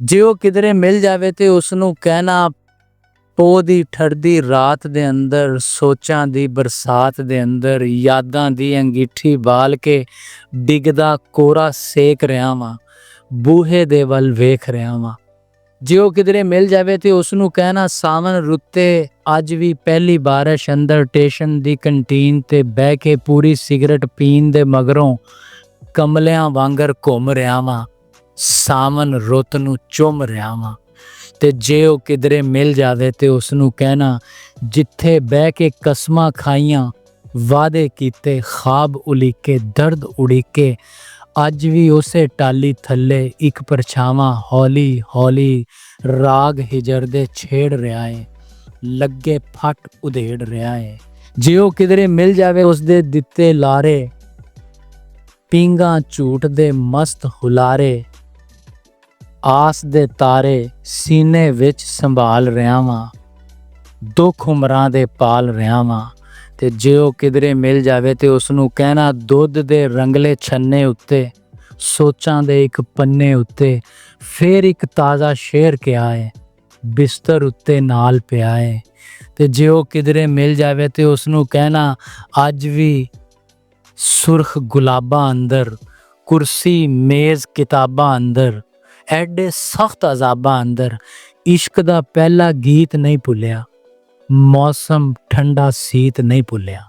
ਜੇ ਉਹ ਕਿਧਰੇ ਮਿਲ ਜਾਵੇ ਤੇ ਉਸ ਨੂੰ ਕਹਿਣਾ ਪੋਹ ਦੀ ਠਰਦੀ ਰਾਤ ਦੇ ਅੰਦਰ, ਸੋਚਾਂ ਦੀ ਬਰਸਾਤ ਦੇ ਅੰਦਰ, ਯਾਦਾਂ ਦੀ ਅੰਗੀਠੀ ਬਾਲ ਕੇ ਡਿੱਗਦਾ ਕੋਰਾ ਸੇਕ ਰਿਹਾ ਵਾਂ, ਬੂਹੇ ਦੇ ਵੱਲ ਵੇਖ ਰਿਹਾ ਵਾਂ। ਜੇ ਉਹ ਕਿਧਰੇ ਮਿਲ ਜਾਵੇ ਤੇ ਉਸ ਨੂੰ ਕਹਿਣਾ ਸਾਵਣ ਰੁੱਤੇ ਅੱਜ ਵੀ ਪਹਿਲੀ ਬਾਰਿਸ਼ ਅੰਦਰ ਸਟੇਸ਼ਨ ਦੀ ਕੰਟੀਨ ਤੇ ਬਹਿ ਕੇ ਪੂਰੀ ਸਿਗਰਟ ਪੀਣ ਦੇ ਮਗਰੋਂ ਕਮਲਿਆਂ ਵਾਂਗਰ ਘੁੰਮ ਰਿਹਾ ਵਾਂ, ਸਾਵਣ ਰੁੱਤ ਨੂੰ ਚੁੰਮ ਰਿਹਾ ਵਾਂ। ਤੇ ਜੇ ਉਹ ਕਿਧਰੇ ਮਿਲ ਜਾਵੇ ਤੇ ਉਸ ਨੂੰ ਕਹਿਣਾ ਜਿੱਥੇ ਬਹਿ ਕੇ ਕਸਮਾਂ ਖਾਈਆਂ, ਵਾਅਦੇ ਕੀਤੇ, ਖਾਬ ਉਲੀਕੇ, ਦਰਦ ਉਡੀਕੇ, ਅੱਜ ਵੀ ਉਸੇ ਟਾਲੀ ਥੱਲੇ ਇੱਕ ਪਰਛਾਵਾਂ ਹੌਲੀ ਹੌਲੀ ਰਾਗ ਹਿਜਰ ਦੇ ਛੇੜ ਰਿਹਾ ਏ, ਲੱਗੇ ਫੱਟ ਉਧੇੜ ਰਿਹਾ ਏ। ਜੇ ਉਹ ਕਿਧਰੇ ਮਿਲ ਜਾਵੇ ਉਸ ਦੇ ਦਿੱਤੇ ਲਾਰੇ, ਪੀਂਘਾਂ ਝੂਠ ਦੇ ਮਸਤ ਹੁਲਾਰੇ, ਆਸ ਦੇ ਤਾਰੇ ਸੀਨੇ ਵਿੱਚ ਸੰਭਾਲ ਰਿਹਾ ਵਾਂ, ਦੁੱਖ ਉਮਰਾਂ ਦੇ ਪਾਲ ਰਿਹਾ ਵਾਂ। ਤੇ ਜੇ ਉਹ ਕਿਧਰੇ ਮਿਲ ਜਾਵੇ ਤੇ ਉਸ ਨੂੰ ਕਹਿਣਾ ਦੁੱਧ ਦੇ ਰੰਗਲੇ ਛੰਨੇ ਉੱਤੇ, ਸੋਚਾਂ ਦੇ ਇੱਕ ਪੰਨੇ ਉੱਤੇ ਫੇਰ ਇੱਕ ਤਾਜ਼ਾ ਸ਼ੇਰ ਕਿਹਾ ਏ, ਬਿਸਤਰ ਉੱਤੇ ਨਾਲ ਪਿਆ ਏ। ਤੇ ਜੇ ਉਹ ਕਿਧਰੇ ਮਿਲ ਜਾਵੇ ਤੇ ਉਸ ਨੂੰ ਕਹਿਣਾ ਅੱਜ ਵੀ ਸੁਰਖ ਗੁਲਾਬਾਂ ਅੰਦਰ, ਕੁਰਸੀ ਮੇਜ਼ ਕਿਤਾਬਾਂ ਅੰਦਰ, ਐਡੇ ਸਖਤ ਅਜ਼ਾਬਾਂ ਅੰਦਰ ਇਸ਼ਕ ਦਾ ਪਹਿਲਾ ਗੀਤ ਨਹੀਂ ਭੁੱਲਿਆ, ਮੌਸਮ ਠੰਡਾ ਸੀਤ ਨਹੀਂ ਭੁੱਲਿਆ।